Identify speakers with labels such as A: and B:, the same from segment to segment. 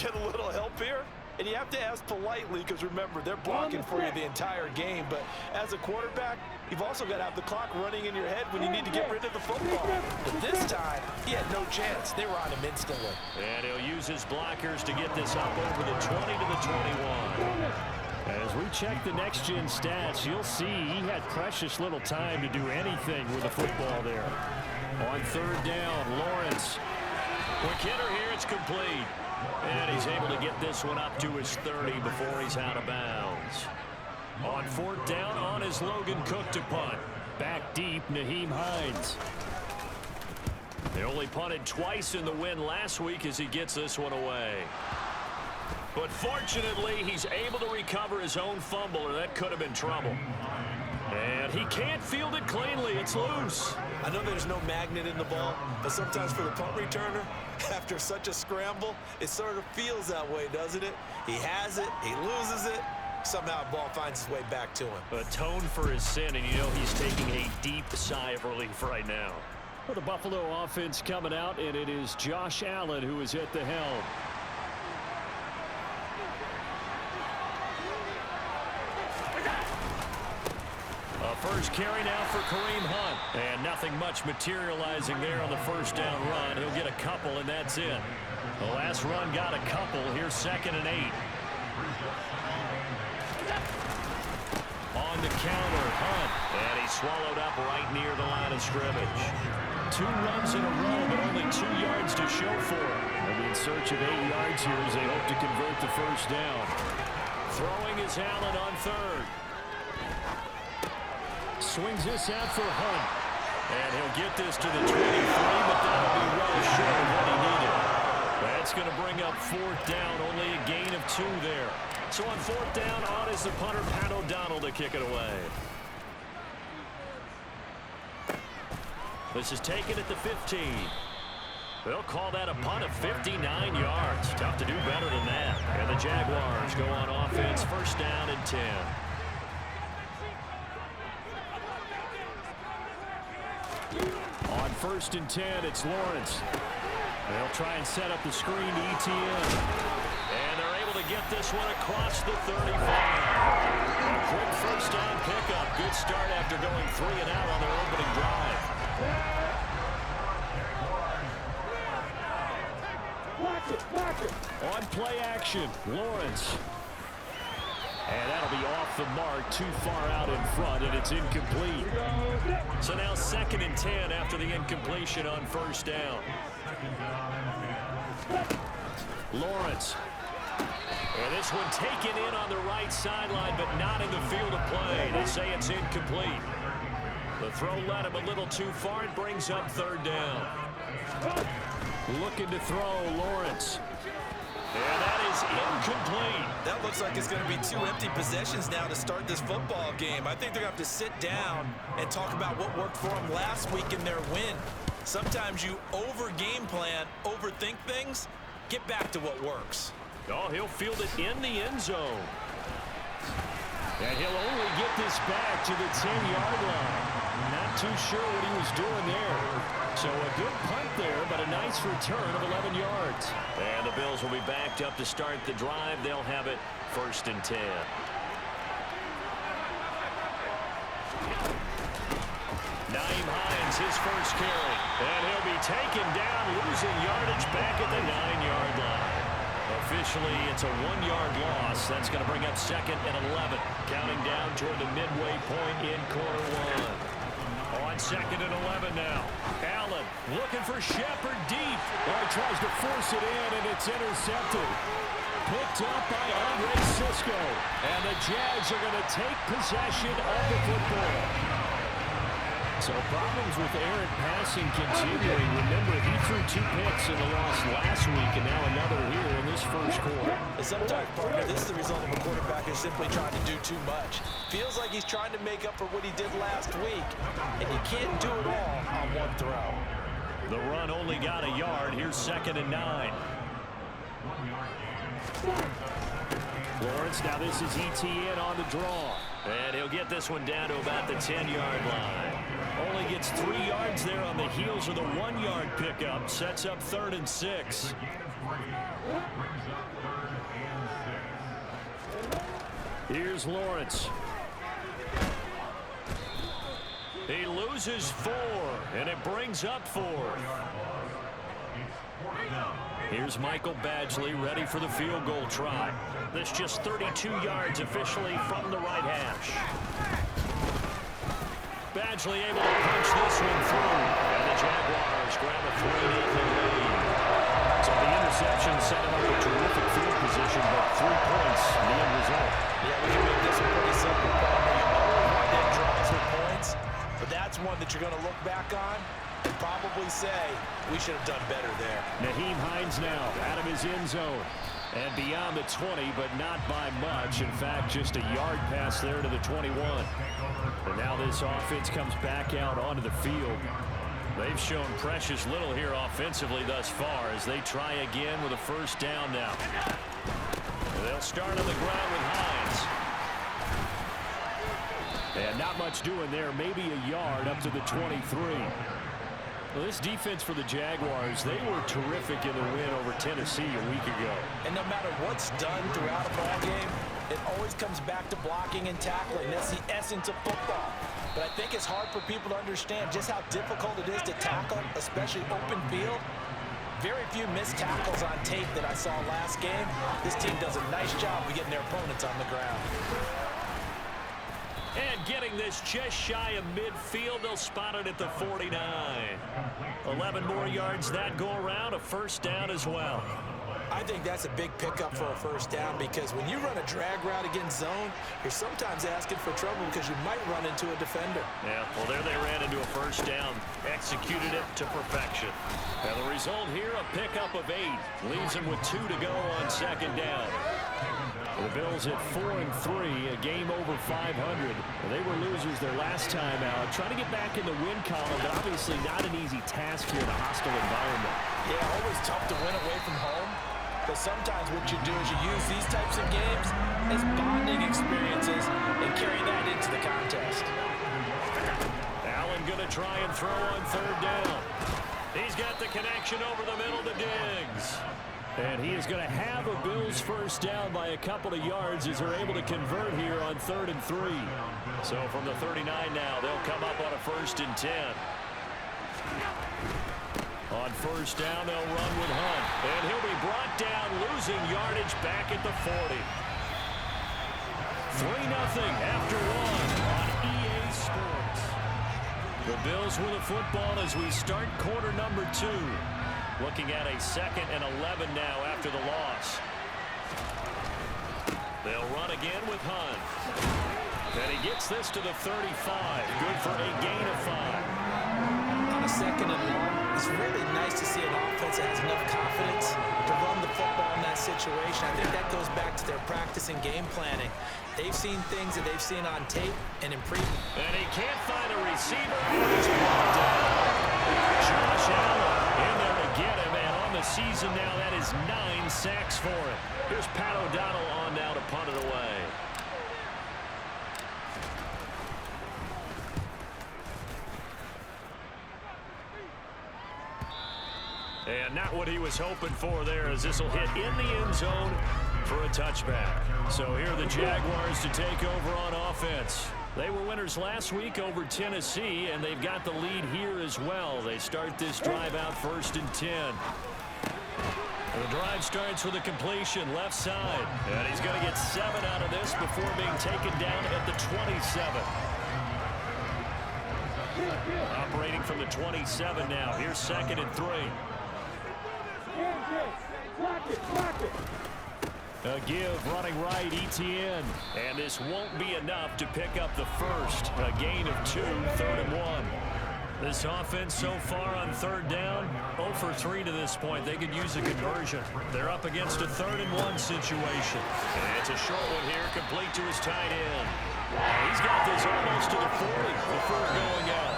A: get a little help here? And you have to ask politely because, remember, they're blocking for you the entire game. But as a quarterback, you've also got to have the clock running in your head when you need to get rid of the football. But this time, he had no chance. They were on him instantly.
B: And he'll use his blockers to get this up over the 20 to the 21. As we check the next-gen stats, you'll see he had precious little time to do anything with the football there. On third down, Lawrence. Quick hitter here, it's complete. And he's able to get this one up to his 30 before he's out of bounds. On fourth down, on is Logan Cook to punt. Back deep, Nyheim Hines. They only punted twice in the win last week as he gets this one away. But fortunately, he's able to recover his own fumble, or that could have been trouble. And he can't field it cleanly. It's loose.
A: I know there's no magnet in the ball, but sometimes for the punt returner, after such a scramble, it sort of feels that way, doesn't it? He has it, he loses it, somehow the ball finds its way back to him.
B: Atone for his sin, and you know he's taking a deep sigh of relief right now. For the Buffalo offense coming out, and it is Josh Allen who is at the helm. First carry now for Kareem Hunt. And nothing much materializing there on the first down run. He'll get a couple, and that's it. The last run got a couple. Here's 2nd and 8. On the counter, Hunt. And he swallowed up right near the line of scrimmage. 2 runs in a row, but only 2 yards to show for it. They'll be in search of 8 yards here as they hope to convert the first down. Throwing is Allen on third. Swings this out for Hunt. And he'll get this to the 23, but that'll be well short of what he needed. That's going to bring up 4th down, only a gain of 2 there. So on 4th down, on is the punter, Pat O'Donnell, to kick it away. This is taken at the 15. They'll call that a punt of 59 yards. Tough to do better than that. And the Jaguars go on offense, 1st down and 10. On 1st and 10, it's Lawrence. They'll try and set up the screen to ETN. And they're able to get this one across the 35. A quick 1st down pickup. Good start after going 3 and out on their opening drive. On play action, Lawrence. And that'll be off the mark, too far out in front, and it's incomplete. So now 2nd and 10 after the incompletion on 1st down. Lawrence. And this one taken in on the right sideline, but not in the field of play. They say it's incomplete. The throw led him a little too far. It brings up 3rd down. Looking to throw, Lawrence. And that is incomplete.
A: That looks like it's going to be 2 empty possessions now to start this football game. I think they're going to have to sit down and talk about what worked for them last week in their win. Sometimes you over-game plan, overthink things. Get back to what works.
B: Oh, he'll field it in the end zone. And he'll only get this back to the 10-yard line. Not too sure what he was doing there. So a good punt there, but a nice return of 11 yards. And the Bills will be backed up to start the drive. They'll have it 1st and 10. Nyheim Hines, his first carry. And he'll be taken down, losing yardage back at the 9-yard line. Officially, it's a 1-yard loss. That's going to bring up 2nd and 11. Counting down toward the midway point in quarter 1. On 2nd and 11 now. Allen looking for Shepard deep. Well, he tries to force it in, and it's intercepted. Picked up by Andre Cisco. And the Jags are going to take possession of the football. So problems with errant passing continuing. Remember, he threw 2 picks in the loss last week, and now another here in this first quarter.
A: Sometimes, partner, this is the result of a quarterback who's simply trying to do too much. Feels like he's trying to make up for what he did last week, and you can't do it all on one throw.
B: The run only got a yard. Here's 2nd and 9. Lawrence, now this is ETN on the draw. And he'll get this one down to about the 10-yard line. Only gets 3 yards there on the heels of the 1-yard pickup. Sets up 3rd and 6. Here's Lawrence. He loses 4, and it brings up 4. Here's Michael Badgley ready for the field goal try. That's just 32 yards officially from the right hash. Badgley able to punch this one through, and the Jaguars grab a 3-0 lead. So the interception set him up a terrific field position, but 3 points, the end result.
A: Yeah, we can make this one pretty simple. You always want to get drives with points, but that's one that you're going to look back on and probably say, we should have done better there.
B: Nyheim Hines now out of his end zone. And beyond the 20, but not by much. In fact, just a yard pass there to the 21. And now this offense comes back out onto the field. They've shown precious little here offensively thus far as they try again with a 1st down now. And they'll start on the ground with Hines. And not much doing there. Maybe a yard up to the 23. Well, this defense for the Jaguars, they were terrific in the win over Tennessee a week ago.
A: And no matter what's done throughout a ball game, it always comes back to blocking and tackling. That's the essence of football. But I think it's hard for people to understand just how difficult it is to tackle, especially open field. Very few missed tackles on tape that I saw last game. This team does a nice job of getting their opponents on the ground.
B: And getting this just shy of midfield, they'll spot it at the 49. 11 more yards that go around, a 1st down as well.
A: I think that's a big pickup for a 1st down because when you run a drag route against zone, you're sometimes asking for trouble because you might run into a defender.
B: Yeah, well, there they ran into a 1st down. Executed it to perfection. Now the result here, a pickup of 8. Leaves them with 2 to go on 2nd down. The Bills at 4-3, a game over 500. They were losers their last time out. Trying to get back in the win column, but obviously not an easy task here in a hostile environment.
A: Yeah, always tough to win away from home. But sometimes what you do is you use these types of games as bonding experiences and carry that into the contest.
B: Allen going to try and throw on 3rd down. He's got the connection over the middle to Diggs. And he is going to have a Bills 1st down by a couple of yards as they're able to convert here on 3rd and 3. So from the 39 now, they'll come up on a 1st and 10. On 1st down, they'll run with Hunt. And he'll be brought down, losing yardage back at the 40. 3-0 after 1 on EA Sports. The Bills with the football as we start quarter number 2. Looking at a 2nd and 11 now after the loss. They'll run again with Hunt. And he gets this to the 35. Good for a gain of 5.
A: On a 2nd and long, it's really nice to see an offense that has enough confidence to run the football in that situation. I think that goes back to their practice and game planning. They've seen things that they've seen on tape and in preview.
B: And he can't find a receiver. He's brought down. Josh Allen in there to get him. And on the season now, that is 9 sacks for him. Here's Pat O'Donnell on now to punt it away. And not what he was hoping for there, as this will hit in the end zone for a touchback. So here are the Jaguars to take over on offense. They were winners last week over Tennessee, and they've got the lead here as well. They start this drive out 1st and 10. The drive starts with a completion left side. And he's going to get 7 out of this before being taken down at the 27. Operating from the 27 now. Here's 2nd and 3. A give running right, ETN. And this won't be enough to pick up the 1st. A gain of 2, 3rd and 1. This offense so far on 3rd down, 0 for 3 to this point. They could use a conversion. They're up against a 3rd and 1 situation. And it's a short one here, complete to his tight end. He's got this almost to the 40 before going out.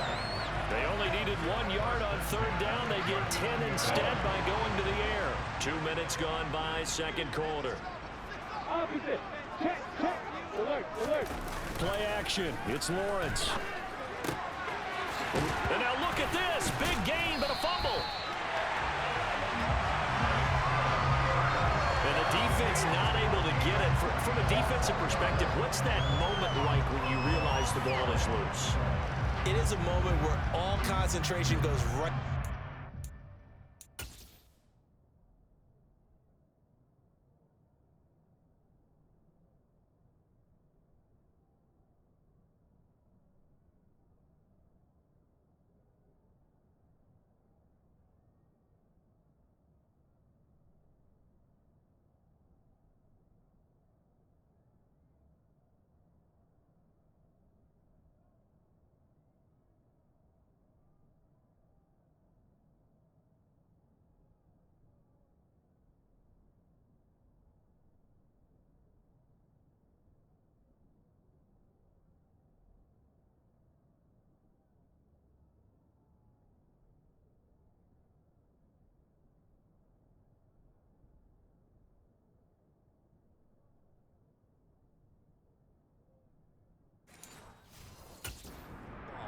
B: They only needed 1 yard on 3rd down. They get 10 instead by going to the air. 2 minutes gone by, 2nd quarter. Play action. It's Lawrence. And now look at this. Big gain, but a fumble. And the defense not able to get it. From a defensive perspective, what's that moment like when you realize the ball is loose?
A: It is a moment where all concentration goes right.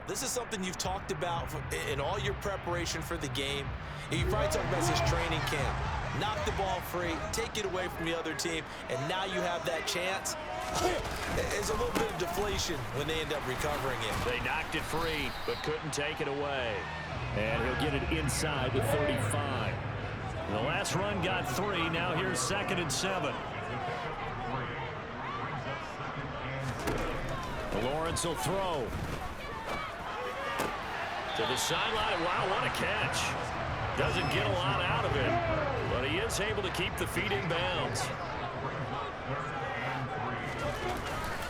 A: This is something you've talked about in all your preparation for the game. You probably talked about this training camp. Knock the ball free, take it away from the other team, and now you have that chance. There's a little bit of deflation when they end up recovering it.
B: They knocked it free, but couldn't take it away. And he'll get it inside the 35. The last run got 3. Now here's 2nd and 7. Lawrence will throw. To the sideline. Wow, what a catch. Doesn't get a lot out of it, but he is able to keep the feet in bounds.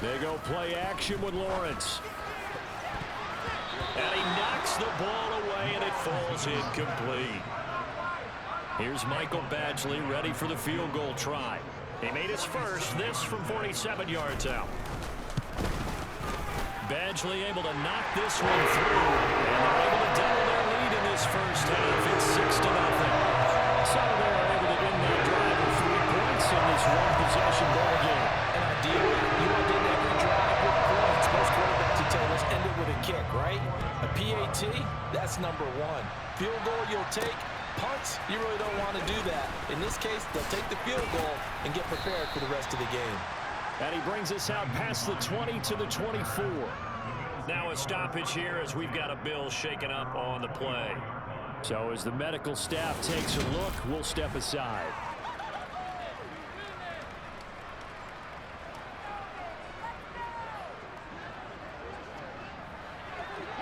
B: They go play action with Lawrence. And he knocks the ball away, and it falls incomplete. Here's Michael Badgley ready for the field goal try. He made his first, this from 47 yards out. Badgley able to knock this one through, and they're able to double their lead in this first half. It's 6-0. So they're able to win that drive with 3 points in this one-possession ball game.
A: And ideally, you want to end every drive with points. Most quarterbacks will tell us end it with a kick, right? A PAT, that's number 1. Field goal you'll take. Punts, you really don't want to do that. In this case, they'll take the field goal and get prepared for the rest of the game.
B: And he brings us out past the 20 to the 24. Now a stoppage here as we've got a Bill shaken up on the play. So as the medical staff takes a look, we'll step aside.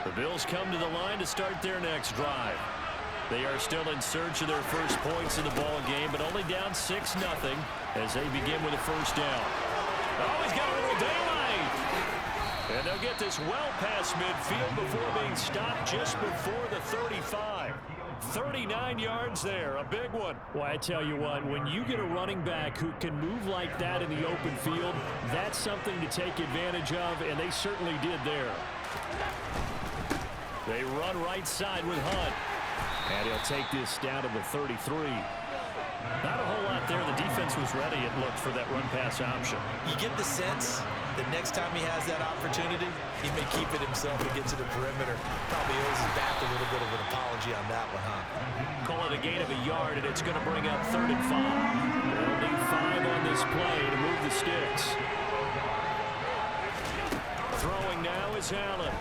B: The Bills come to the line to start their next drive. They are still in search of their first points in the ball game, but only down 6-0 as they begin with a first down. Oh, he's got a little daylight. And they'll get this well past midfield before being stopped just before the 35. 39 yards there, a big one. Well, I tell you what, when you get a running back who can move like that in the open field, that's something to take advantage of, and they certainly did there. They run right side with Hunt. And he'll take this down to the 33. Not a whole lot there. The defense was ready, it looked, for that run-pass option.
A: You get the sense that next time he has that opportunity, he may keep it himself and get to the perimeter. Probably owes his back a little bit of an apology on that one, huh?
B: Call it a gain of a yard, and it's going to bring up 3rd and 5. They'll need 5 on this play to move the sticks. Throwing now is Allen.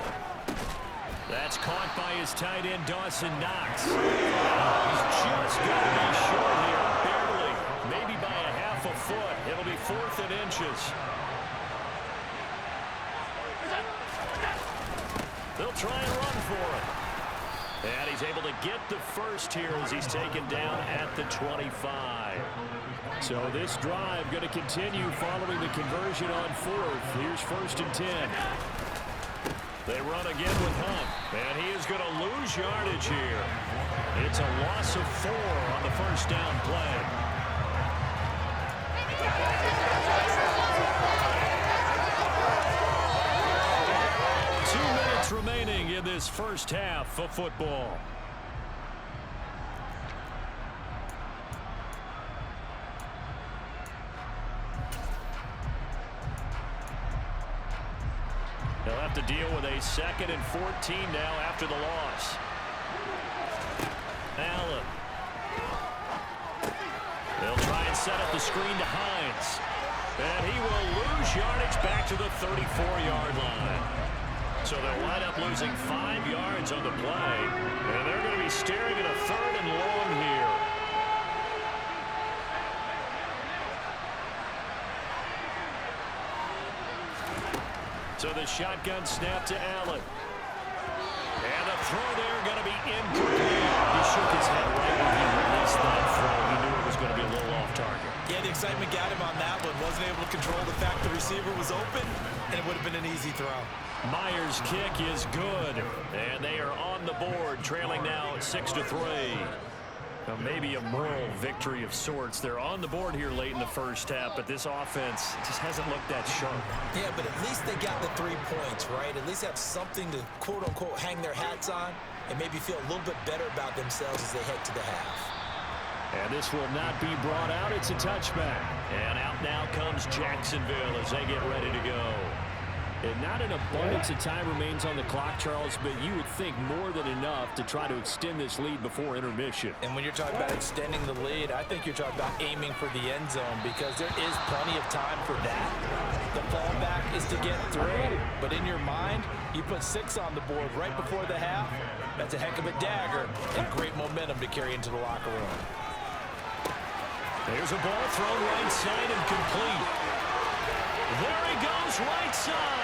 B: That's caught by his tight end, Dawson Knox. He's just going to be short here, barely, maybe by a half a foot. It'll be 4th and inches. They'll try and run for it. And he's able to get the first here as he's taken down at the 25. So this drive going to continue following the conversion on 4th. Here's 1st and 10. They run again with Hunt, and he is going to lose yardage here. It's a loss of 4 on the first down play. Remaining in this first half of football. They'll have to deal with a 2nd and 14 now after the loss. Allen. They'll try and set up the screen to Hines. And he will lose yardage back to the 34-yard line. So they'll wind up losing 5 yards on the play. And they're going to be staring at a 3rd and long here. So the shotgun snap to Allen. And the throw there going to be incomplete. He shook his head right when he released that throw. He knew it was going to be a little off target.
A: Yeah, the excitement got him on that one. Wasn't able to control the fact the receiver was open, and it would have been an easy throw.
B: Myers' kick is good. And they are on the board, trailing now 6-3. Now maybe a moral victory of sorts. They're on the board here late in the first half, but this offense just hasn't looked that sharp.
A: Yeah, but at least they got the 3 points, right? At least have something to, quote-unquote, hang their hats on and maybe feel a little bit better about themselves as they head to the half.
B: And this will not be brought out. It's a touchback. And out now comes Jacksonville as they get ready to go. And not an abundance of time remains on the clock, Charles, but you would think more than enough to try to extend this lead before intermission.
A: And when you're talking about extending the lead, I think you're talking about aiming for the end zone because there is plenty of time for that. The fallback is to get through, but in your mind, you put 6 on the board right before the half. That's a heck of a dagger and great momentum to carry into the locker room.
B: There's a ball thrown right side and complete. There he goes, right side.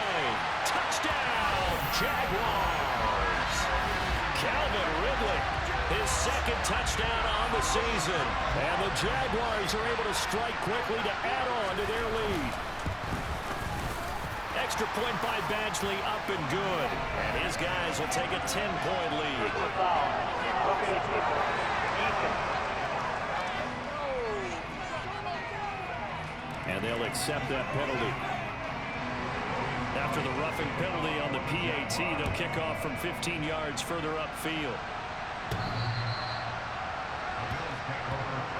B: Touchdown, Jaguars. Calvin Ridley, his 2nd touchdown on the season. And the Jaguars are able to strike quickly to add on to their lead. Extra point by Badgley, up and good. And his guys will take a 10-point lead. And they'll accept that penalty. After the roughing penalty on the PAT, they'll kick off from 15 yards further upfield.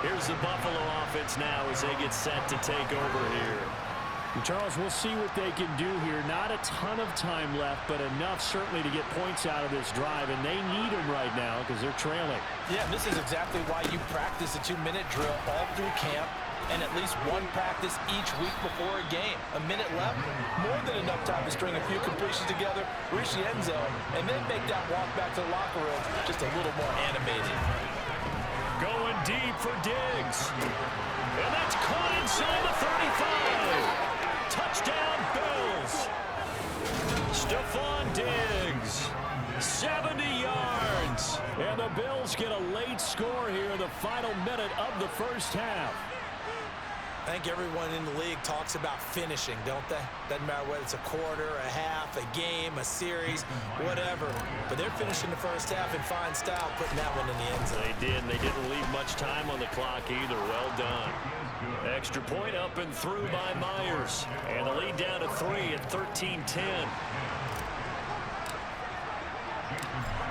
B: Here's the Buffalo offense now as they get set to take over here.
C: And Charles, we'll see what they can do here. Not a ton of time left, but enough certainly to get points out of this drive, and they need them right now because they're trailing.
A: Yeah, and this is exactly why you practice a 2-minute drill all through camp and at least one practice each week before a game. A minute left, more than enough time to string a few completions together, reach the end zone, and then make that walk back to the locker room just a little more animated.
B: Going deep for Diggs. And that's caught inside the 35. Touchdown, Bills. Stephon Diggs, 70 yards. And the Bills get a late score here in the final minute of the first half.
A: I think everyone in the league talks about finishing, don't they? Doesn't matter whether it's a quarter, a half, a game, a series, whatever. But they're finishing the first half in fine style, putting that one in the end zone.
B: They did, and they didn't leave much time on the clock either. Well done. Extra point up and through by Myers. And the lead down to 3 at 13-10.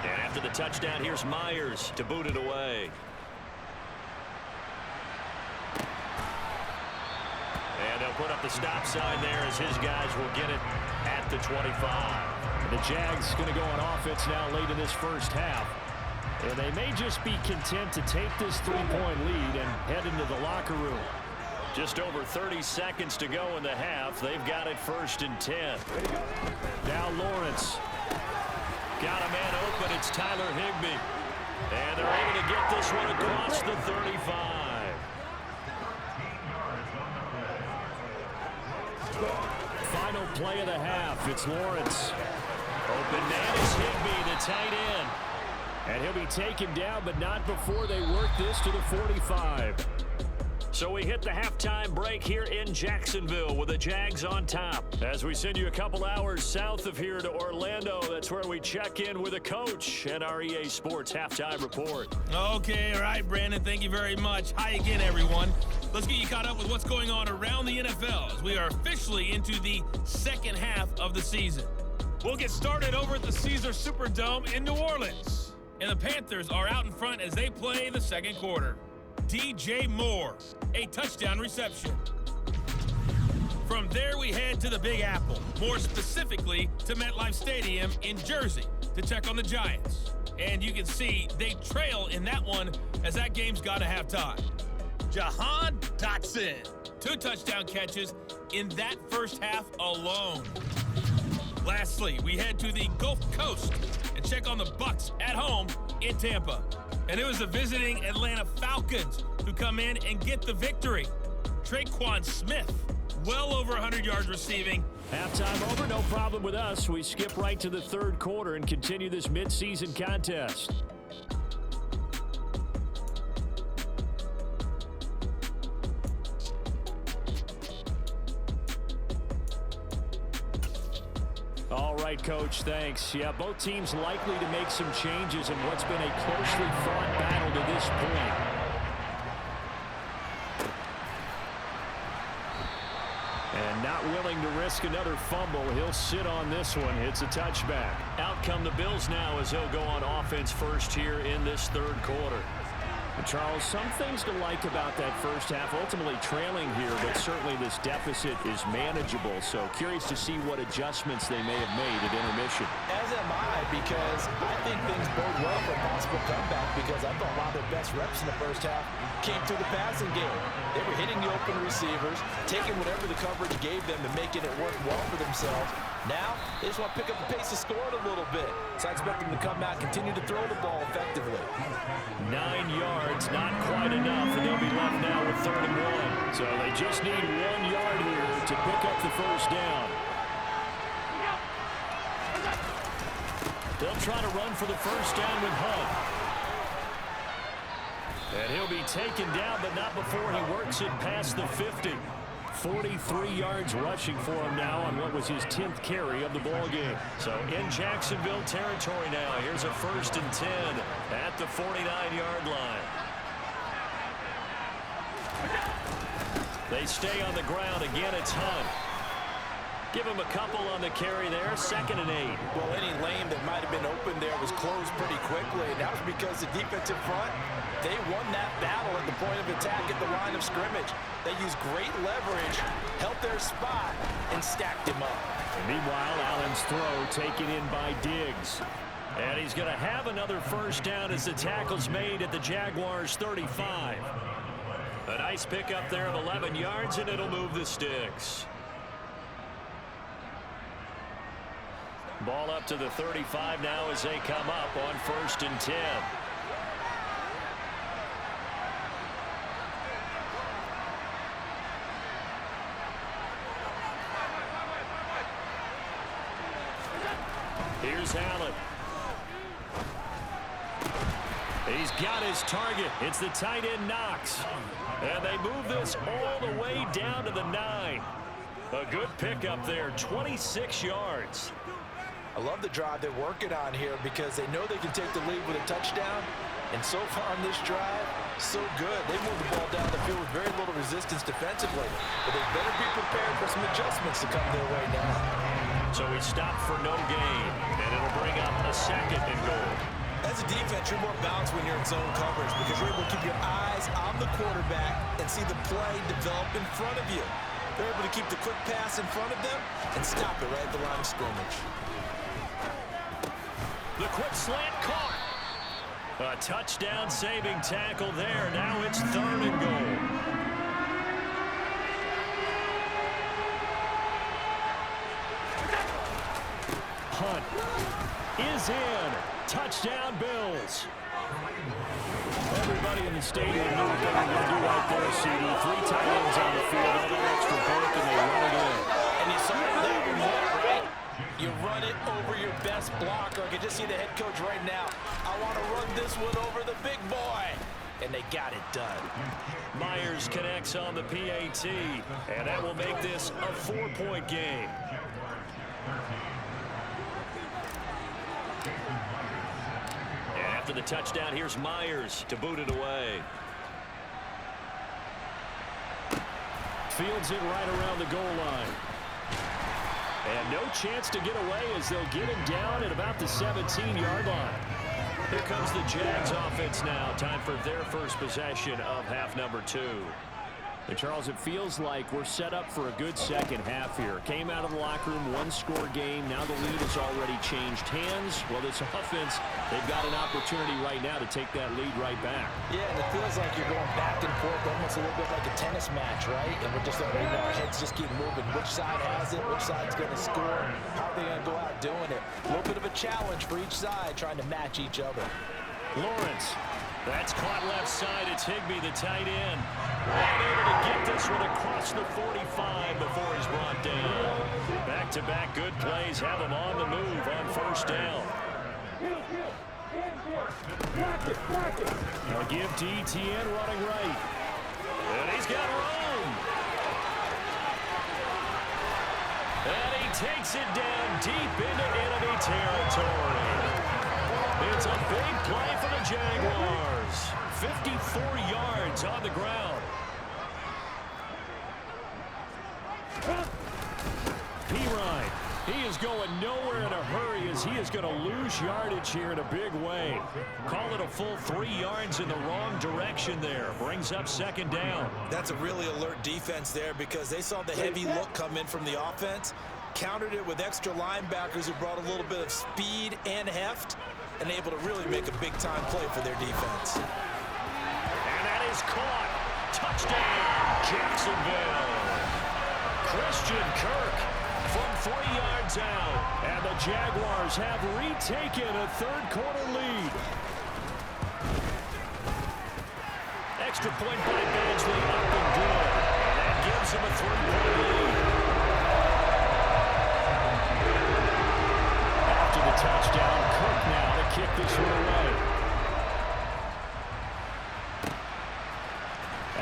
B: And after the touchdown, here's Myers to boot it away. And they'll put up the stop sign there as his guys will get it at the 25.
C: And the Jags going to go on offense now late in this first half. And they may just be content to take this 3-point lead and head into the locker room.
B: Just over 30 seconds to go in the half. They've got it 1st and 10.
C: Now Lawrence.
B: Got a man open. It's Tyler Higbee. And they're able to get this one across the 35.
C: Final play of the half. It's Lawrence.
B: Open man is Higbee, the tight end.
C: And he'll be taken down, but not before they work this to the 45.
B: So we hit the halftime break here in Jacksonville with the Jags on top. As we send you a couple hours south of here to Orlando, that's where we check in with a coach and our EA Sports halftime report.
D: Okay, all right, Brandon, thank you very much. Hi again, everyone. Let's get you caught up with what's going on around the NFL as we are officially into the second half of the season. We'll get started over at the Caesars Superdome in New Orleans. And the Panthers are out in front as they play the second quarter. DJ Moore, a touchdown reception. From there, we head to the Big Apple, more specifically to MetLife Stadium in Jersey to check on the Giants. And you can see they trail in that one as that game's got to have time. Jahan Dotson, 2 touchdown catches in that first half alone. Lastly, we head to the Gulf Coast and check on the Bucs at home in Tampa. And it was the visiting Atlanta Falcons who come in and get the victory. Traquan Smith, well over 100 yards receiving.
B: Halftime over, no problem with us. We skip right to the third quarter and continue this midseason contest. All right, Coach, thanks. Yeah, both teams likely to make some changes in what's been a closely fought battle to this point. And not willing to risk another fumble. He'll sit on this one. It's a touchback. Out come the Bills now as he'll go on offense first here in this third quarter. And Charles, some things to like about that first half. Ultimately trailing here, but certainly this deficit is manageable. So curious to see what adjustments they may have made at intermission.
A: As am I, because I think things bode well for a possible comeback, because I thought a lot of their best reps in the first half came through the passing game. They were hitting the open receivers, taking whatever the coverage gave them and making it work well for themselves. Now, they just want to pick up the pace of scoring a little bit. So I expect them to come out, continue to throw the ball effectively.
B: 9 yards, not quite enough, and they'll be left now with 3rd and 1. So they just need 1 yard here to pick up the first down. They'll try to run for the first down with Hunt. And he'll be taken down, but not before he works it past the 50. 43 yards rushing for him now on what was his 10th carry of the ball game. So in Jacksonville territory now. Here's a 1st and 10 at the 49-yard line. They stay on the ground. Again, it's Hunt. Give him a couple on the carry there. 2nd and 8.
A: Well, any lane that might have been open there was closed pretty quickly, and that was because the defensive front, they won that battle at the point of attack at the line of scrimmage. They used great leverage, held their spot, and stacked him up.
B: Meanwhile, Allen's throw taken in by Diggs. And he's going to have another first down as the tackle's made at the Jaguars' 35. A nice pickup there of 11 yards, and it'll move the sticks. Ball up to the 35 now as they come up on 1st and 10. Here's Allen. He's got his target. It's the tight end Knox. And they move this all the way down to the 9. A good pickup there, 26 yards.
A: I love the drive they're working on here because they know they can take the lead with a touchdown. And so far on this drive, so good. They move the ball down the field with very little resistance defensively. But they better be prepared for some adjustments to come their way now.
B: So we stop for no gain, and it'll bring up a 2nd and goal.
A: As a defense, you're more balanced when you're in zone coverage because you're able to keep your eyes on the quarterback and see the play develop in front of you. They're able to keep the quick pass in front of them and stop it right at the line of scrimmage.
B: The quick slant caught. A touchdown saving tackle there. Now it's 3rd and goal. Hunt is in. Touchdown Bills. Everybody in the stadium knew what they were going to do right there, CD. 3 tight ends on the field, all that extra work, and they run it in.
A: And you saw that one, right? You run it over your best blocker. I can just see the head coach right now. I want to run this one over the big boy. And they got it done.
B: Myers connects on the PAT, and that will make this a 4-point game. And after the touchdown, here's Myers to boot it away. Fields it right around the goal line. And no chance to get away as they'll get him down at about the 17-yard line. Here comes the Jags offense now. Time for their first possession of half number 2.
C: And Charles, it feels like we're set up for a good second half here. Came out of the locker room, one-score game. Now the lead has already changed hands. Well, this offense, they've got an opportunity right now to take that lead right back.
E: Yeah, and it feels like you're going back and forth, almost a little bit like a tennis match, right? And we're just letting our heads just keep moving. Which side has it? Which side's going to score? How are they going to go out doing it? A little bit of a challenge for each side, trying to match each other.
C: Lawrence. That's caught left side. It's Higbee, the tight end. Unable to get this one across the 45 before he's brought down. Back-to-back good plays have him on the move on first down. They'll give to ETN running right. And he's got room. And he takes it down deep into enemy territory. It's a big play for the Jaguars. 54 yards on the ground. Pirine. He is going nowhere in a hurry as he is going to lose yardage here in a big way. Call it a full 3 yards in the wrong direction there. Brings up second down.
A: That's a really alert defense there because they saw the heavy look come in from the offense, countered it with extra linebackers who brought a little bit of speed and heft, and able to really make a big-time play for their defense.
C: And that is caught. Touchdown, Jacksonville. Christian Kirk from 3 yards out. And the Jaguars have retaken a third-quarter lead. Extra point by Badgley up and good. And that gives them a 3-point lead. After the touchdown, Kirk now to kick this one away.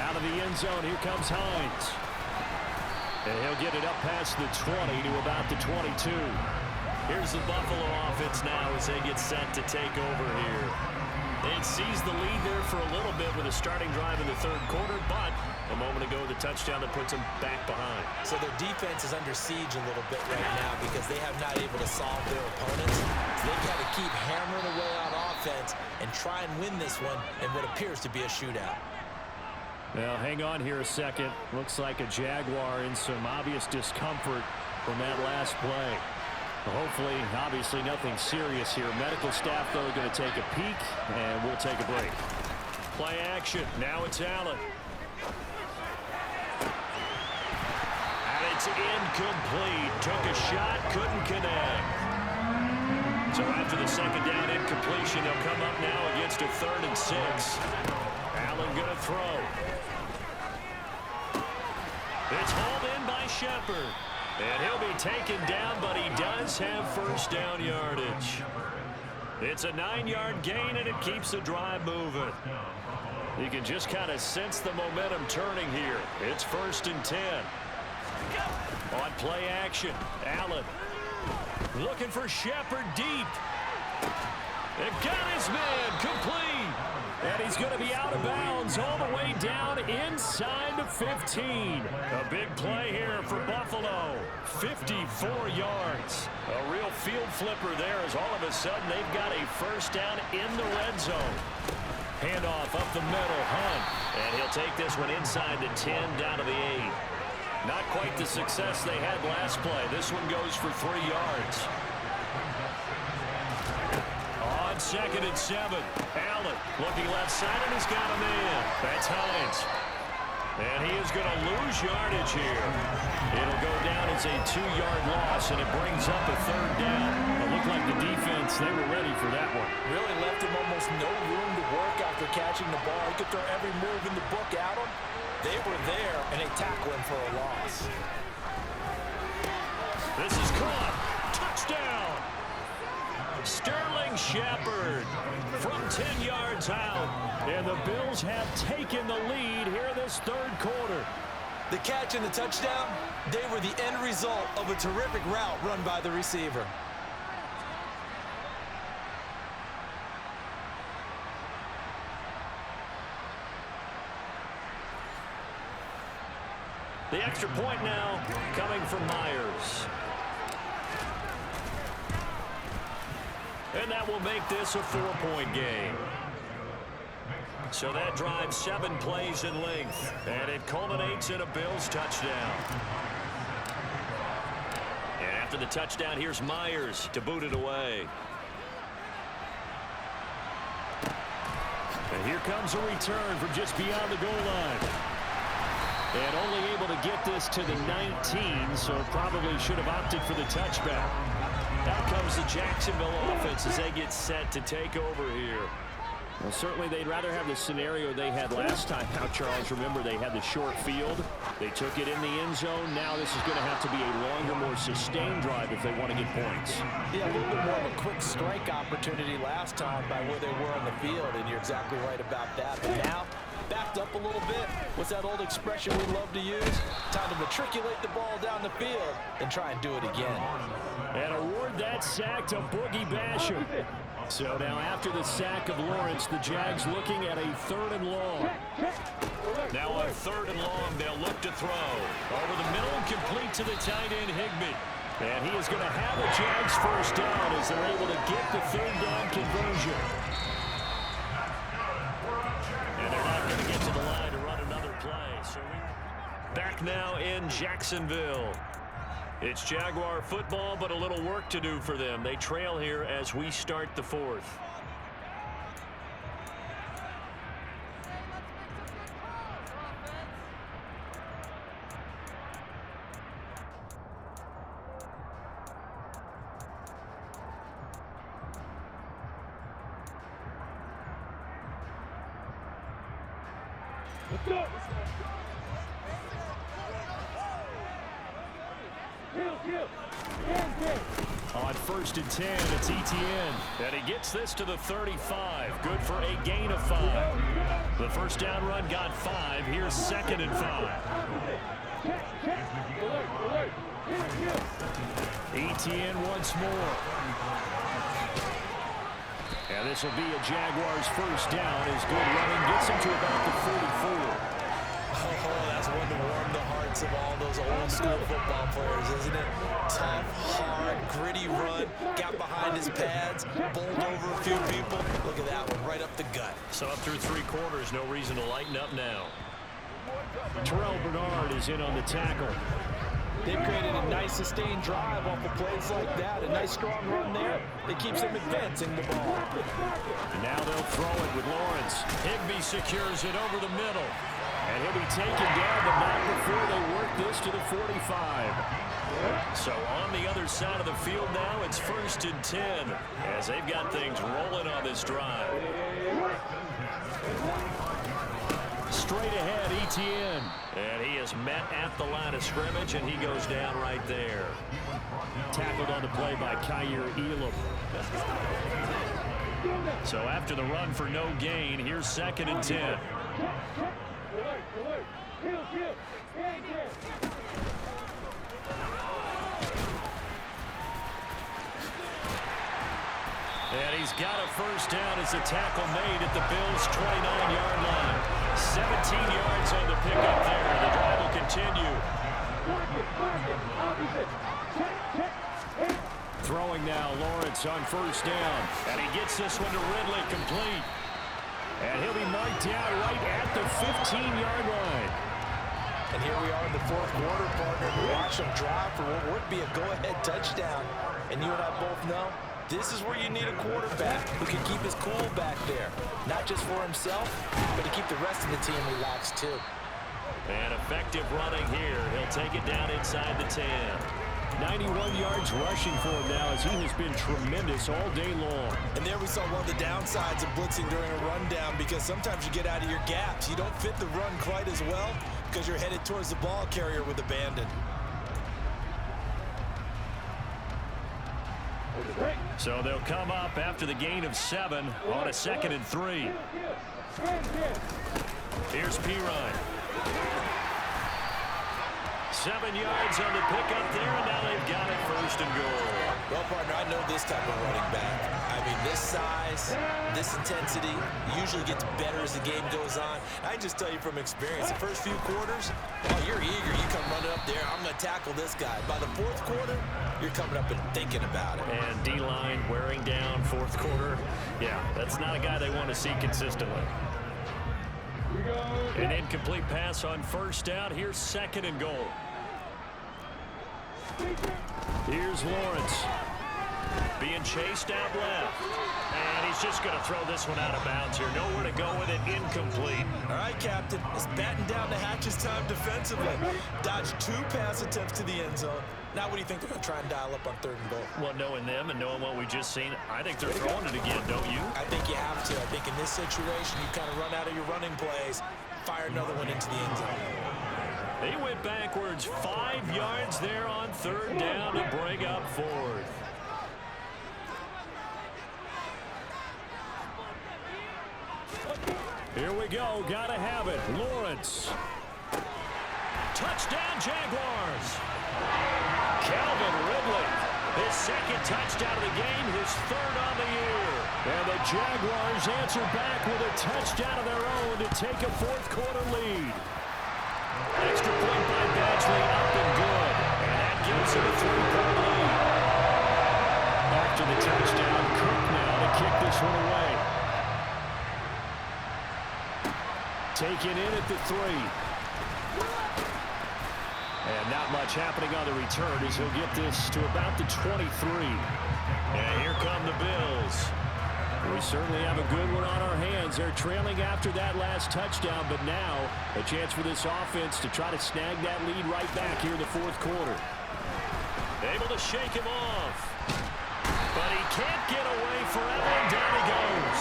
C: Out of the end zone, here comes Hines. And he'll get it up past the 20 to about the 22. Here's the Buffalo offense now as they get set to take over here. It seized the lead there for a little bit with a starting drive in the third quarter, but a moment ago, the touchdown that puts them back behind.
A: So their defense is under siege a little bit right now because they have not able to solve their opponents. So they've got to keep hammering away on offense and try and win this one in what appears to be a shootout.
C: Now, hang on here a second. Looks like a Jaguar in some obvious discomfort from that last play. Hopefully, obviously, nothing serious here. Medical staff, though, going to take a peek, and we'll take a break. Play action. Now it's Allen. And it's incomplete. Took a shot, couldn't connect. So after the second down incompletion, they'll come up now against a 3rd and 6. Allen going to throw. It's hauled in by Shepard. And he'll be taken down, but he does have first down yardage. It's a 9-yard gain, and it keeps the drive moving. You can just kind of sense the momentum turning here. It's 1st and 10. On play action, Allen looking for Shepard deep. And got his man complete. And he's going to be out of bounds all the way down inside the 15. A big play here for Buffalo. 54 yards. A real field flipper there as all of a sudden they've got a first down in the red zone. Handoff up the middle, Hunt. And he'll take this one inside the 10 down to the 8. Not quite the success they had last play. This one goes for 3 yards. On 2nd and 7, Allen looking left side, and he's got a man. That's Hines. And he is going to lose yardage here. It'll go down as a 2-yard loss, and it brings up a 3rd down. It looked like the defense, they were ready for that one.
E: Really left him almost no room to work after catching the ball. He could throw every move in the book at him. They were there, and they tackle him for a loss.
C: This is caught. Touchdown. Sterling Shepard from 10 yards out. And the Bills have taken the lead here this 3rd quarter.
A: The catch and the touchdown, they were the end result of a terrific route run by the receiver.
C: The extra point now coming from Myers. And that will make this a 4-point game. So that drives 7 plays in length, and it culminates in a Bills touchdown. And after the touchdown, here's Myers to boot it away.
B: And here comes a return from just beyond the goal line. And only able to get this to the 19, so probably should have opted for the touchback.
C: Out comes the Jacksonville offense as they get set to take over here.
B: Well, certainly they'd rather have the scenario they had last time out, Charles. Remember, they had the short field. They took it in the end zone. Now this is going to have to be a longer, more sustained drive if they want to get points.
E: Yeah, a little bit more of a quick strike opportunity last time by where they were on the field, and you're exactly right about that. But now, backed up a little bit. What's that old expression we love to use? Time to matriculate the ball down the field and try and do it again.
B: And award that sack to Boogie Basham. So now after the sack of Lawrence, the Jags looking at a 3rd and long.
C: Now on 3rd and long, they'll look to throw. Over the middle, complete to the tight end, Higbee.
B: And he is going to have a Jags first down as they're able to get the 3rd down conversion.
C: And they're not going to get to the line to run another play. So back now in Jacksonville. It's Jaguar football, but a little work to do for them. They trail here as we start the 4th.
F: Let's go.
B: On 1st and 10, it's Etienne.
C: And he gets this to the 35. Good for a gain of 5. The first down run got 5. Here's 2nd and 5.
B: Etienne once more. And this will be a Jaguars first down as good running gets him to about the 44.
A: Oh, that's one to warm the hearts of all those old school football players, isn't it? Tough, hard, gritty run, got behind his pads, bowled over a few people. Look at that one, right up the gut.
C: So up through 3 quarters, no reason to lighten up now.
B: Terrell Bernard is in on the tackle.
E: They've created a nice sustained drive off of plays like that. A nice strong run there that keeps them advancing the ball.
B: And now they'll throw it with Lawrence.
C: Higbee secures it over the middle.
B: And he'll be taken down, but not before they work this to the 45.
C: So on the other side of the field now, it's 1st and 10 as they've got things rolling on this drive.
B: Straight ahead, Etienne.
C: And he is met at the line of scrimmage, and he goes down right there.
B: Tackled on the play by Kyer Elam.
C: So after the run for no gain, here's 2nd and 10. And he's got a first down as the tackle made at the Bills' 29-yard line. 17 yards on the pickup there. The drive will continue.
B: Throwing now, Lawrence on first down.
C: And he gets this one to Ridley, complete.
B: And he'll be marked down right at the 15-yard line.
E: And here we are in the 4th quarter, partner. We watch them drive for what would be a go-ahead touchdown. And you and I both know this is where you need a quarterback who can keep his cool back there. Not just for himself, but to keep the rest of the team relaxed too.
C: And effective running here. He'll take it down inside the 10.
B: 91 yards rushing for him now as he has been tremendous all day long.
A: And there we saw one of the downsides of blitzing during a rundown, because sometimes you get out of your gaps. You don't fit the run quite as well because you're headed towards the ball carrier with abandon.
C: So they'll come up after the gain of 7 on a 2nd and 3. Here's Pirine. 7 yards on the pickup there, and now they've got it 1st and goal.
A: Well, partner, I know this type of running back. I mean, this size, this intensity usually gets better as the game goes on. I just tell you from experience, the first few quarters, oh, you're eager. You come running up there, I'm going to tackle this guy. By the 4th quarter, you're coming up and thinking about it.
C: And D-line wearing down 4th quarter. Yeah, that's not a guy they want to see consistently. An incomplete pass on first down. Here's 2nd and goal. Here's Lawrence. Being chased out left. And he's just going to throw this one out of bounds here. Nowhere to go with it. Incomplete.
A: All right, Captain. It's batten down the hatches time defensively. Dodged 2 pass attempts to the end zone. Now what do you think they're going to try and dial up on 3rd and goal?
C: Well, knowing them and knowing what we just seen, I think they're throwing it again, don't you?
A: I think you have to. I think in this situation, you kind of run out of your running plays, fire another one into the end zone.
C: They went backwards 5 yards there on 3rd down to bring up 4th. Here we go. Gotta have it. Lawrence. Touchdown, Jaguars. Calvin Ridley. His 2nd touchdown of the game, his 3rd on the year. And the Jaguars answer back with a touchdown of their own to take a 4th quarter lead. Extra point by Badgley, up and good. And that gives him a 3-point lead. After the touchdown, Cook now to kick this one away. Taken in at the 3. And not much happening on the return as he'll get this to about the 23. And here come the Bills. We certainly have a good one on our hands. They're trailing after that last touchdown, but now a chance for this offense to try to snag that lead right back here in the 4th quarter. Able to shake him off. But he can't get away forever, and down he goes.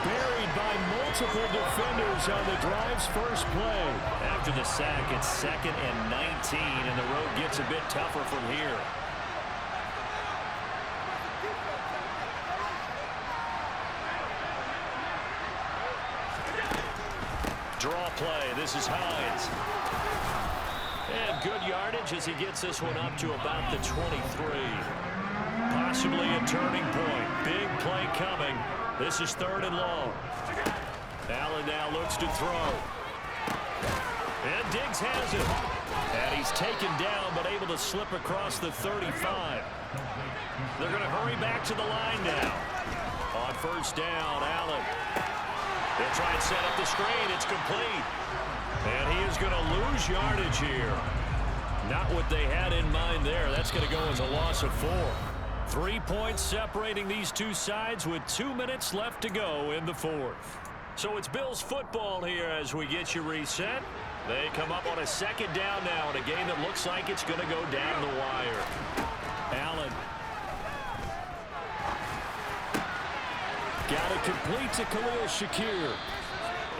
C: Buried by multiple defenders on the drive's first play. After the sack, it's 2nd and 19, and the road gets a bit tougher from here. Draw play. This is Hines. And good yardage as he gets this one up to about the 23. Possibly a turning point. Big play coming. This is 3rd and long. Allen now looks to throw. And Diggs has it. And he's taken down but able to slip across the 35. They're going to hurry back to the line now. On 1st down, Allen. They'll try and set up the screen. It's complete. And he is going to lose yardage here. Not what they had in mind there. That's going to go as a loss of 4. 3 points separating these two sides with 2 minutes left to go in the 4th. So it's Bills football here as we get you reset. They come up on a 2nd down now in a game that looks like it's going to go down the wire. Allen. Got it complete to Khalil Shakir.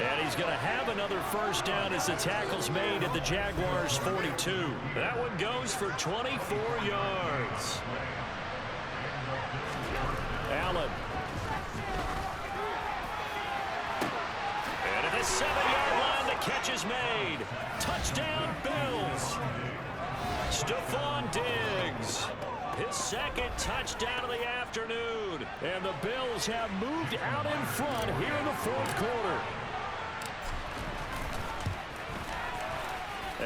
C: And he's going to have another 1st down as the tackle's made at the Jaguars' 42. That one goes for 24 yards. Allen. And at the 7-yard line, the catch is made. Touchdown, Bills. Stephon Diggs. His 2nd touchdown of the afternoon. And the Bills have moved out in front here in the 4th quarter.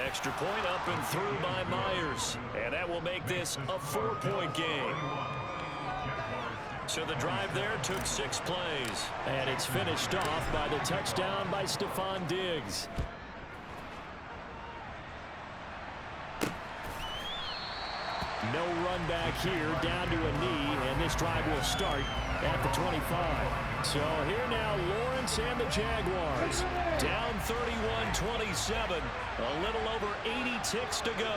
C: Extra point up and through by Myers. And that will make this a 4-point game. So the drive there took 6 plays. And it's finished off by the touchdown by Stephon Diggs. No run back here, down to a knee, and this drive will start at the 25. So here now, Lawrence and the Jaguars. Down 31-27, a little over 80 ticks to go.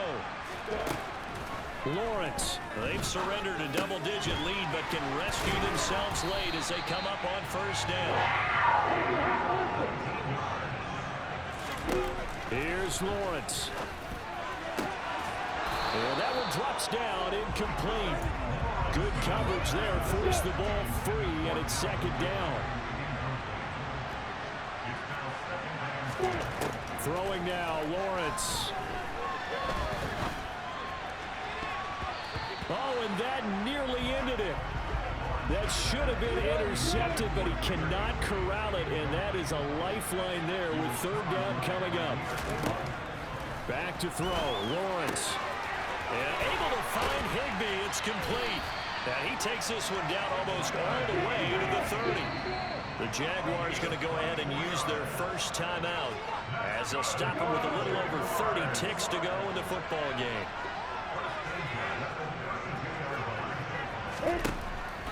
C: Lawrence, they've surrendered a double-digit lead, but can rescue themselves late as they come up on 1st down. Here's Lawrence. And that one drops down, incomplete. Good coverage there, forced the ball free, and it's 2nd down. Throwing now, Lawrence. Oh, and that nearly ended it. That should have been intercepted, but he cannot corral it, and that is a lifeline there with 3rd down coming up. Back to throw, Lawrence. And able to find Higbee. It's complete. And he takes this one down almost all the way to the 30. The Jaguars going to go ahead and use their first timeout as they'll stop it with a little over 30 ticks to go in the football game.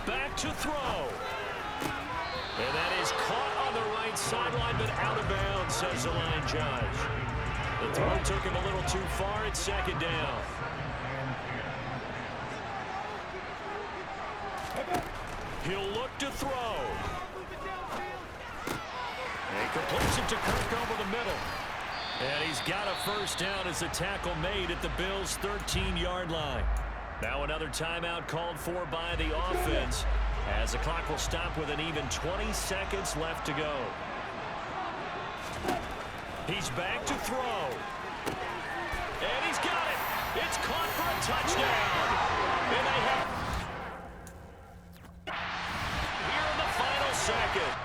C: Back to throw. And that is caught on the right sideline, but out of bounds, says the line judge. The throw took him a little too far at second down. He'll look to throw. He completes it to Kirk over the middle. And he's got a first down as the tackle made at the Bills' 13-yard line. Now another timeout called for by the offense as the clock will stop with an even 20 seconds left to go. He's back to throw. And he's got it. It's caught for a touchdown. And they have here in the final second.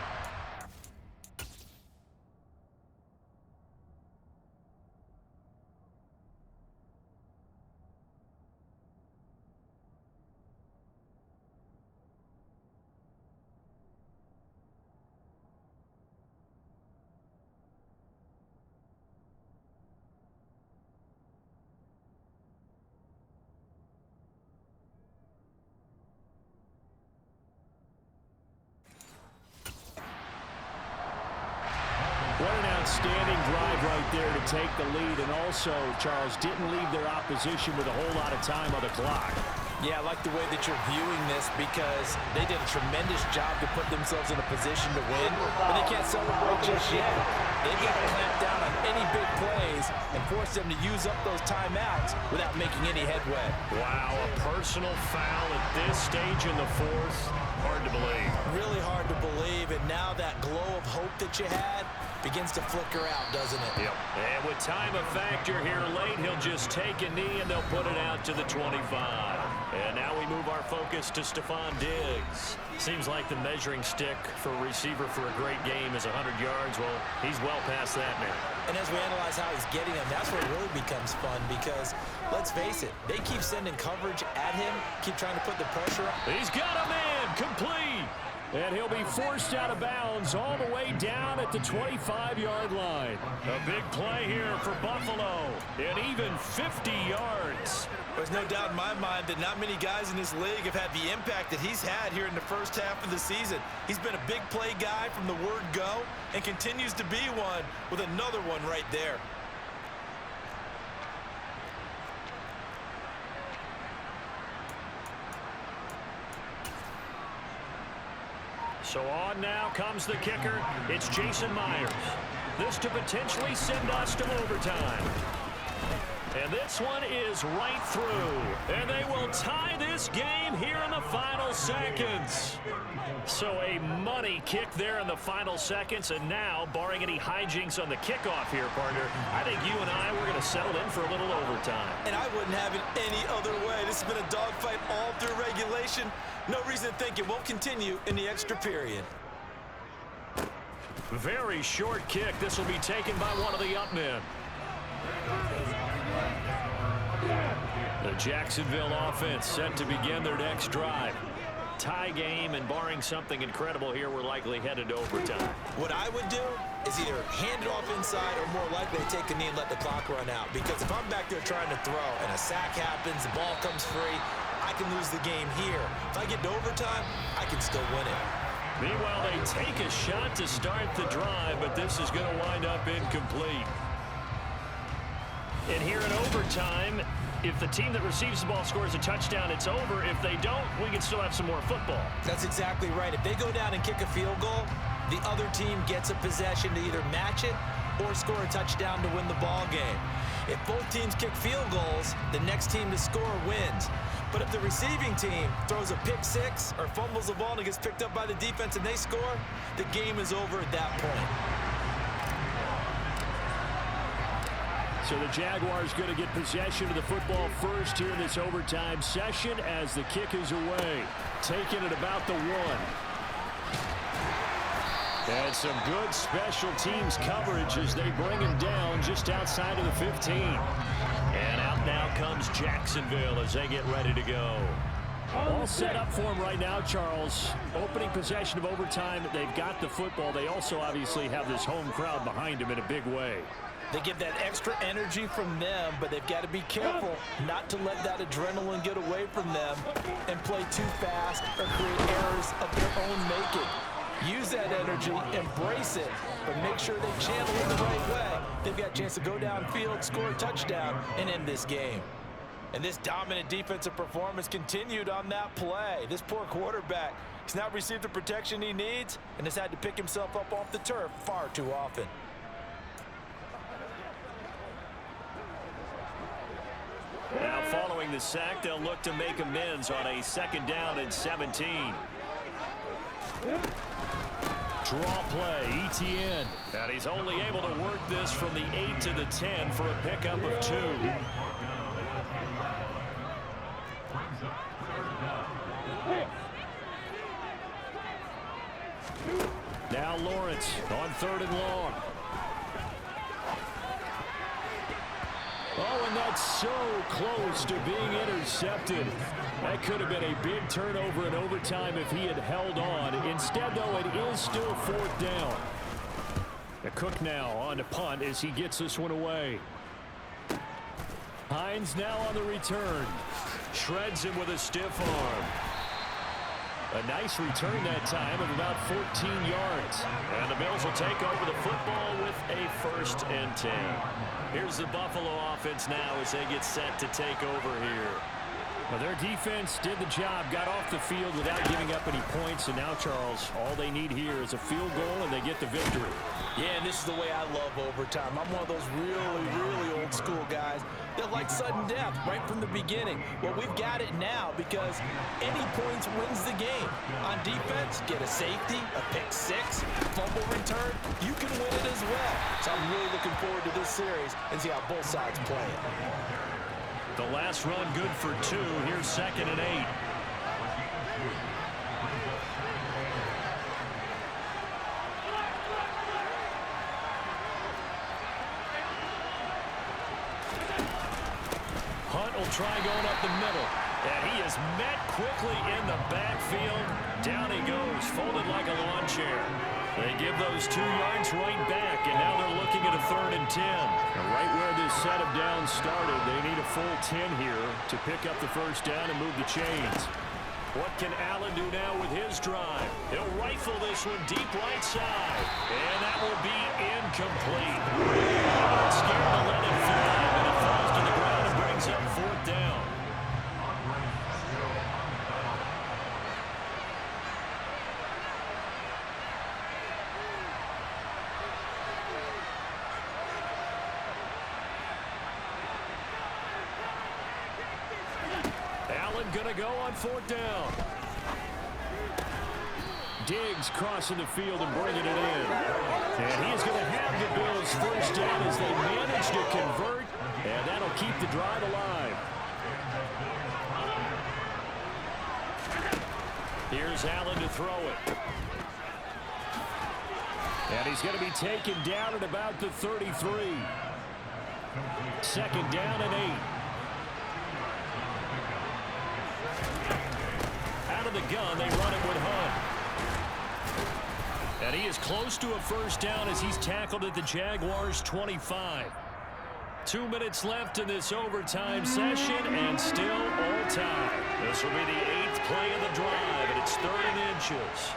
B: What an outstanding drive right there to take the lead, and also, Charles, didn't leave their opposition with a whole lot of time on the clock.
E: Yeah, I like the way that you're viewing this because they did a tremendous job to put themselves in a position to win, but they can't celebrate just yet. They've got to clamp down on any big plays and force them to use up those timeouts without making any headway.
C: Wow, a personal foul at this stage in the fourth. Hard to believe.
E: Really hard to believe, and now that glow of hope that you had begins to flicker out, doesn't it?
C: Yep. And with time a factor here late, he'll just take a knee and they'll put it out to the 25. And now we move our focus to Stephon Diggs. Seems like the measuring stick for a receiver for a great game is 100 yards. Well, he's well past that now.
E: And as we analyze how he's getting them, that's where it really becomes fun because, let's face it, they keep sending coverage at him, keep trying to put the pressure on.
C: He's got a man, complete.
B: And he'll be forced out of bounds all the way down at the 25-yard line.
C: A big play here for Buffalo, and even 50 yards.
A: There's no doubt in my mind that not many guys in this league have had the impact that he's had here in the first half of the season. He's been a big play guy from the word go and continues to be one with another one right there.
C: So on now comes the kicker. It's Jason Myers. This to potentially send us to overtime. And this one is right through. And they will tie this game here in the final seconds. So a money kick there in the final seconds. And now, barring any hijinks on the kickoff here, partner, I think you and I, we're going to settle in for a little overtime.
A: And I wouldn't have it any other way. This has been a dogfight all through regulation. No reason to think it won't continue in the extra period.
C: Very short kick. This will be taken by one of the up men. The Jacksonville offense set to begin their next drive. Tie game, and barring something incredible here, we're likely headed to overtime.
A: What I would do is either hand it off inside or more likely take a knee and let the clock run out. Because if I'm back there trying to throw and a sack happens, the ball comes free, I can lose the game here. If I get to overtime, I can still win it.
C: Meanwhile, they take a shot to start the drive, but this is going to wind up incomplete. And here in overtime, if the team that receives the ball scores a touchdown, it's over. If they don't, we can still have some more football.
A: That's exactly right. If they go down and kick a field goal, the other team gets a possession to either match it or score a touchdown to win the ball game. If both teams kick field goals, the next team to score wins. But if the receiving team throws a pick six or fumbles the ball and it gets picked up by the defense and they score, the game is over at that point.
B: So the Jaguars going to get possession of the football first here in this overtime session as the kick is away. Taking it about the 1. And some good special teams coverage as they bring him down just outside of the 15.
C: And out now comes Jacksonville as they get ready to go.
B: All set up for him right now, Charles. Opening possession of overtime. They've got the football. They also obviously have this home crowd behind them in a big way.
E: They get that extra energy from them, but they've got to be careful not to let that adrenaline get away from them and play too fast or create errors of their own making. Use that energy, embrace it, but make sure they channel it the right way. They've got a chance to go downfield, score a touchdown, and end this game. And this dominant defensive performance continued on that play. This poor quarterback has not received the protection he needs and has had to pick himself up off the turf far too often.
C: Now following the sack, they'll look to make amends on a 2nd down and 17.
B: Draw play, ETN.
C: And he's only able to work this from the 8 to the 10 for a pickup of 2.
B: Now Lawrence on 3rd and long. Oh, and that's so close to being intercepted. That could have been a big turnover in overtime if he had held on. Instead, though, it is still 4th down. Cook now on to punt as he gets this one away. Hines now on the return.
C: Shreds him with a stiff arm.
B: A nice return that time of about 14 yards.
C: And the Bills will take over the football with a 1st and 10. Here's the Buffalo offense now as they get set to take over here.
B: Well, their defense did the job, got off the field without giving up any points, and now, Charles, all they need here is a field goal, and they get the victory.
E: Yeah, and this is the way I love overtime. I'm one of those really, really old school guys that like sudden death right from the beginning. Well, we've got it now because any points wins the game. On defense, get a safety, a pick 6, fumble return, you can win it as well. So I'm really looking forward to this series and see how both sides play it.
C: The last run good for 2. Here's 2nd and 8.
B: Hunt will try going up the middle.
C: And he is met quickly in the backfield. Down he goes, folded like a lawn chair. They give those 2 yards right back, and now they're looking at a 3rd and 10.
B: And right where this set of downs started, they need a full 10 here to pick up the 1st down and move the chains.
C: What can Allen do now with his drive? He'll rifle this one deep right side. And that will be incomplete. Not scared to let it fly, but it falls to the ground and brings up 4th down.
B: Gonna go on 4th down. Diggs crossing the field and bringing it in. And he is going to have the Bills' 1st down as they manage to convert, and that'll keep the drive alive.
C: Here's Allen to throw it.
B: And he's going to be taken down at about the 33. 2nd down and 8.
C: Out of the gun, they run it with Hunt. And he is close to a 1st down as he's tackled at the Jaguars' 25. 2 minutes left in this overtime session, and still all time. This will be the 8th play of the drive, and it's 3rd and inches.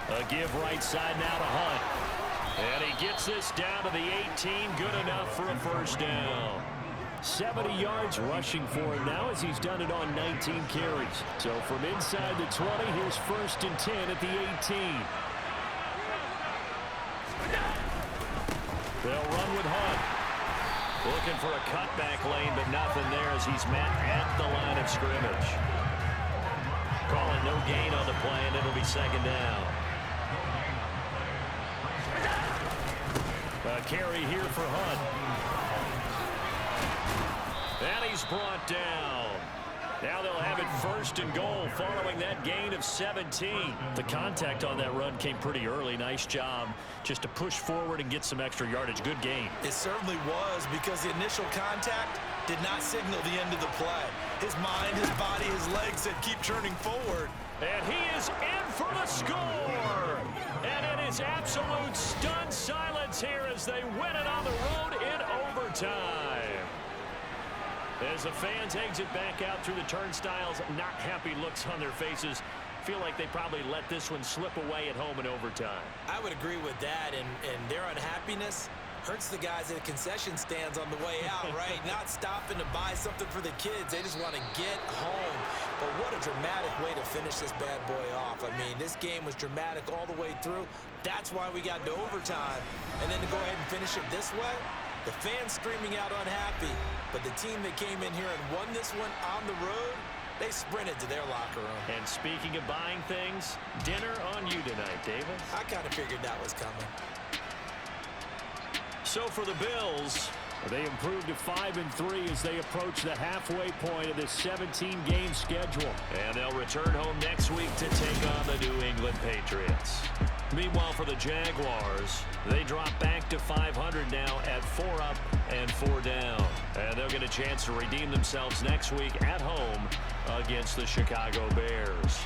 C: A give right side now to Hunt. And he gets this down to the 18, good enough for a 1st down.
B: 70 yards rushing for him now as he's done it on 19 carries. So from inside the 20, here's 1st and 10 at the 18.
C: They'll run with Hunt. Looking for a cutback lane, but nothing there as he's met at the line of scrimmage. Calling no gain on the play, and it'll be 2nd down. A carry here for Hunt. And he's brought down. Now they'll have it 1st and goal following that gain of 17.
B: The contact on that run came pretty early. Nice job just to push forward and get some extra yardage. Good game.
A: It certainly was, because the initial contact did not signal the end of the play. His mind, his body, his legs said keep churning forward.
C: And he is in for the score. And it is absolute stunned silence here as they win it on the road in overtime. As the fans exit back out through the turnstiles, not happy looks on their faces. Feel like they probably let this one slip away at home in overtime.
A: I would agree with that, and their unhappiness hurts the guys at the concession stands on the way out, right? Not stopping to buy something for the kids. They just want to get home. But what a dramatic way to finish this bad boy off. I mean, this game was dramatic all the way through. That's why we got to overtime. And then to go ahead and finish it this way, the fans screaming out unhappy. But the team that came in here and won this one on the road, they sprinted to their locker room.
C: And speaking of buying things, dinner on you tonight, Davis.
A: I kind of figured that was coming.
C: So for the Bills,
B: they improved to 5-3 as they approach the halfway point of this 17-game schedule.
C: And they'll return home next week to take on the New England Patriots. Meanwhile, for the Jaguars, they drop back to 500 now at 4 up and 4 down. And they'll get a chance to redeem themselves next week at home against the Chicago Bears.